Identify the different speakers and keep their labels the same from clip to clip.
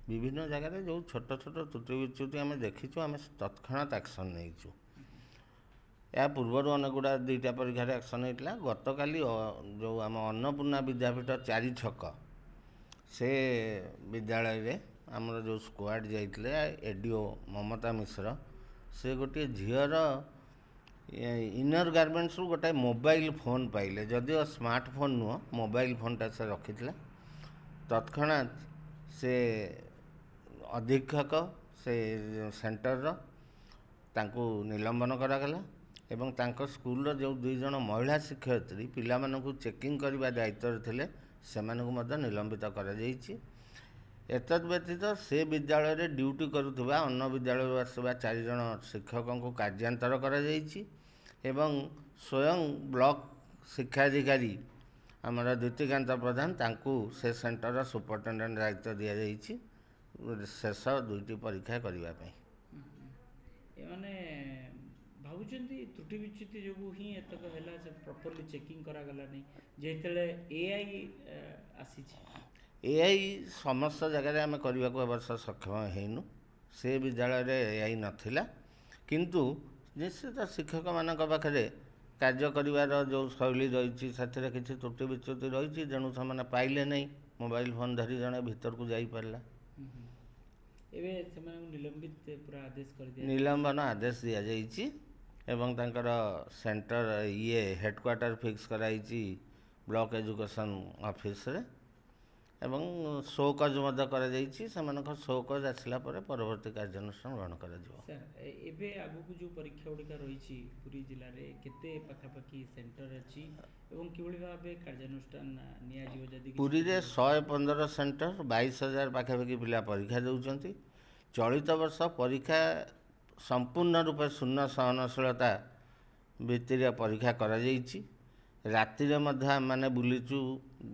Speaker 1: ବିଭିନ୍ନ ଜାଗାରେ ଯେଉଁ ଛୋଟ ଛୋଟ ତ୍ରୁଟି ବିଚ୍ୟୁତି ଆମେ ଦେଖିଛୁ, ଆମେ ତତ୍କ୍ଷଣାତ୍ ଆକ୍ସନ୍ ନେଇଛୁ। ଏହା ପୂର୍ବରୁ ଅନେକ ଗୁଡ଼ା 2ଟା ପରୀକ୍ଷାରେ ଆକ୍ସନ୍ ହେଇଥିଲା। ଗତକାଲି ଯେଉଁ ଆମ ଅନ୍ନପୂର୍ଣ୍ଣା ବିଦ୍ୟାପୀଠ 4 ଛକ ସେ ବିଦ୍ୟାଳୟରେ ଆମର ଯେଉଁ ସ୍କ୍ୱାଡ଼ ଯାଇଥିଲେ, ଏଡ଼ିଓ ମମତା ମିଶ୍ର, ସେ ଗୋଟିଏ ଝିଅର ଇନର୍ ଗାର୍ମେଣ୍ଟସରୁ ଗୋଟାଏ ମୋବାଇଲ୍ ଫୋନ୍ ପାଇଲେ, ଯଦିଓ ସ୍ମାର୍ଟଫୋନ୍ ନୁହଁ, ମୋବାଇଲ୍ ଫୋନ୍ଟା ସେ ରଖିଥିଲା। ତତ୍କ୍ଷଣାତ୍ ସେ ଅଧୀକ୍ଷକ ସେ ସେଣ୍ଟରର ତାଙ୍କୁ ନିଲମ୍ବନ କରାଗଲା ଏବଂ ତାଙ୍କ ସ୍କୁଲର ଯେଉଁ 2 ଜଣ ମହିଳା ଶିକ୍ଷୟିତ୍ରୀ ପିଲାମାନଙ୍କୁ ଚେକିଂ କରିବା ଦାୟିତ୍ୱରେ ଥିଲେ, ସେମାନଙ୍କୁ ମଧ୍ୟ ନିଲମ୍ବିତ କରାଯାଇଛି। ଏତଦ୍ ବ୍ୟତୀତ ସେ ବିଦ୍ୟାଳୟରେ ଡ୍ୟୁଟି କରୁଥିବା ଅନ୍ୟ ବିଦ୍ୟାଳୟରୁ ଆସିଥିବା 4 ଜଣ ଶିକ୍ଷକଙ୍କୁ କାର୍ଯ୍ୟାନ୍ତର କରାଯାଇଛି ଏବଂ ସ୍ୱୟଂ ବ୍ଲକ ଶିକ୍ଷାଧିକାରୀ ଆମର ଦ୍ୟୁତିକାନ୍ତ ପ୍ରଧାନ, ତାଙ୍କୁ ସେ ସେଣ୍ଟରର ସୁପରିଟେଣ୍ଡେଣ୍ଟ ଦାୟିତ୍ୱ ଦିଆଯାଇଛି ଶେଷ 2ଟି ପରୀକ୍ଷା କରିବା ପାଇଁ।
Speaker 2: ଏମାନେ ଭାବୁଛନ୍ତି ତ୍ରୁଟି ବିଚ୍ୟୁତି ଯୋଗୁଁ ହିଁ ଏତକ ହେଲା, ସେ ପ୍ରପରଲି ଚେକିଂ କରାଗଲାନି ଯେତେବେଳେ ଏଆଇ ଆସିଛି।
Speaker 1: ଏଆଇ ସମସ୍ତ ଜାଗାରେ ଆମେ କରିବାକୁ ଏବର୍ଷ ସକ୍ଷମ ହେଇନୁ। ସେ ବିଦ୍ୟାଳୟରେ ଏଆଇ ନଥିଲା, କିନ୍ତୁ ନିଶ୍ଚିତ ଶିକ୍ଷକମାନଙ୍କ ପାଖରେ କାର୍ଯ୍ୟ କରିବାର ଯେଉଁ ଶୈଳୀ ରହିଛି, ସେଥିରେ କିଛି ତ୍ରୁଟି ବିଚ୍ୟୁତି ରହିଛି, ତେଣୁ ସେମାନେ ପାଇଲେ ନାହିଁ। ମୋବାଇଲ୍ ଫୋନ୍ ଧରି ଜଣେ ଭିତରକୁ ଯାଇପାରିଲା।
Speaker 2: ଏବେ ସେମାନଙ୍କୁ ନିଲମ୍ବିତ ପୁରା ଆଦେଶ କରିଦିଆ,
Speaker 1: ନିଲମ୍ବନ ଆଦେଶ ଦିଆଯାଇଛି ଏବଂ ତାଙ୍କର ସେଣ୍ଟର ହେଡ଼କ୍ୱାର୍ଟର ଫିକ୍ସ କରାଯାଇଛି ବ୍ଲକ ଏଜୁକେସନ୍ ଅଫିସରେ ଏବଂ ଶୋକଜ ମଧ୍ୟ କରାଯାଇଛି। ସେମାନଙ୍କ ଶୋକଜ ଆସିଲା ପରେ ପରବର୍ତ୍ତୀ କାର୍ଯ୍ୟାନୁଷ୍ଠାନ ଗ୍ରହଣ କରାଯିବ।
Speaker 2: ସାର୍, ଏବେ ଆଗକୁ ଯେଉଁ ପରୀକ୍ଷା ଗୁଡ଼ିକ ରହିଛି ପୁରୀ ଜିଲ୍ଲାରେ କେତେ ପାଖାପାଖି ସେଣ୍ଟର ଅଛି ଏବଂ କିଭଳି ଭାବେ କାର୍ଯ୍ୟାନୁଷ୍ଠାନ ନିଆଯିବ? ଯଦି
Speaker 1: ପୁରୀରେ 115 ସେଣ୍ଟର, 22,000 ପାଖାପାଖି ପିଲା ପରୀକ୍ଷା ଦେଉଛନ୍ତି। ଚଳିତ ବର୍ଷ ପରୀକ୍ଷା ସମ୍ପୂର୍ଣ୍ଣ ରୂପେ ଶୂନ୍ୟ ସହନଶୀଳତା ଭିତ୍ତିରେ ପରୀକ୍ଷା କରାଯାଇଛି। ରାତିରେ ମଧ୍ୟ ଆମେମାନେ ବୁଲିଛୁ,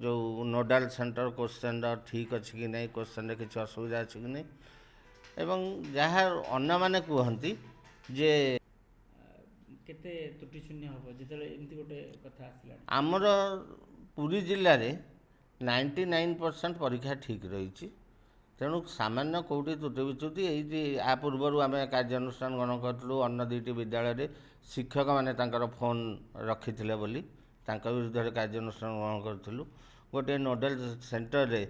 Speaker 1: ଯେଉଁ ନୋଡାଲ ସେଣ୍ଟର କୋଶ୍ଚେନ୍ର ଠିକ୍ ଅଛି କି ନାହିଁ, କୋଶ୍ଚେନ୍ରେ କିଛି ଅସୁବିଧା ଅଛି କି ନାହିଁ, ଏବଂ ଯାହା ଅନ୍ୟମାନେ କୁହନ୍ତି ଯେ
Speaker 2: କେତେ ତ୍ରୁଟି ଶୂନ୍ୟ ହେବ ଯେତେବେଳେ ଏମିତି ଗୋଟେ କଥା ଆସିଲା।
Speaker 1: ଆମର ପୁରୀ ଜିଲ୍ଲାରେ 99% ପରୀକ୍ଷା ଠିକ୍ ରହିଛି। ତେଣୁ ସାମାନ୍ୟ କେଉଁଠି ତ୍ରୁଟି ବିଚ୍ୟୁତି ଏଇଠି ଆ ପୂର୍ବରୁ ଆମେ କାର୍ଯ୍ୟାନୁଷ୍ଠାନ ଗ୍ରହଣ କରିଥିଲୁ। ଅନ୍ୟ 2ଟି ବିଦ୍ୟାଳୟରେ ଶିକ୍ଷକମାନେ ତାଙ୍କର ଫୋନ୍ ରଖିଥିଲେ ବୋଲି ତାଙ୍କ ବିରୁଦ୍ଧରେ କାର୍ଯ୍ୟାନୁଷ୍ଠାନ ଗ୍ରହଣ କରିଥିଲୁ। ଗୋଟିଏ ନୋଡାଲ ସେଣ୍ଟରରେ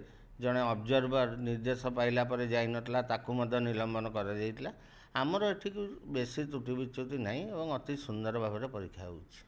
Speaker 1: ଜଣେ ଅବଜର୍ଭର ନିର୍ଦ୍ଦେଶ ପାଇଲା ପରେ ଯାଇନଥିଲା, ତାକୁ ମଧ୍ୟ ନିଲମ୍ବନ କରାଯାଇଥିଲା। ଆମର ଏଠିକୁ ବେଶୀ ତ୍ରୁଟି ବିଚ୍ୟୁତି ନାହିଁ ଏବଂ ଅତି ସୁନ୍ଦର ଭାବରେ ପରୀକ୍ଷା ହେଉଛି।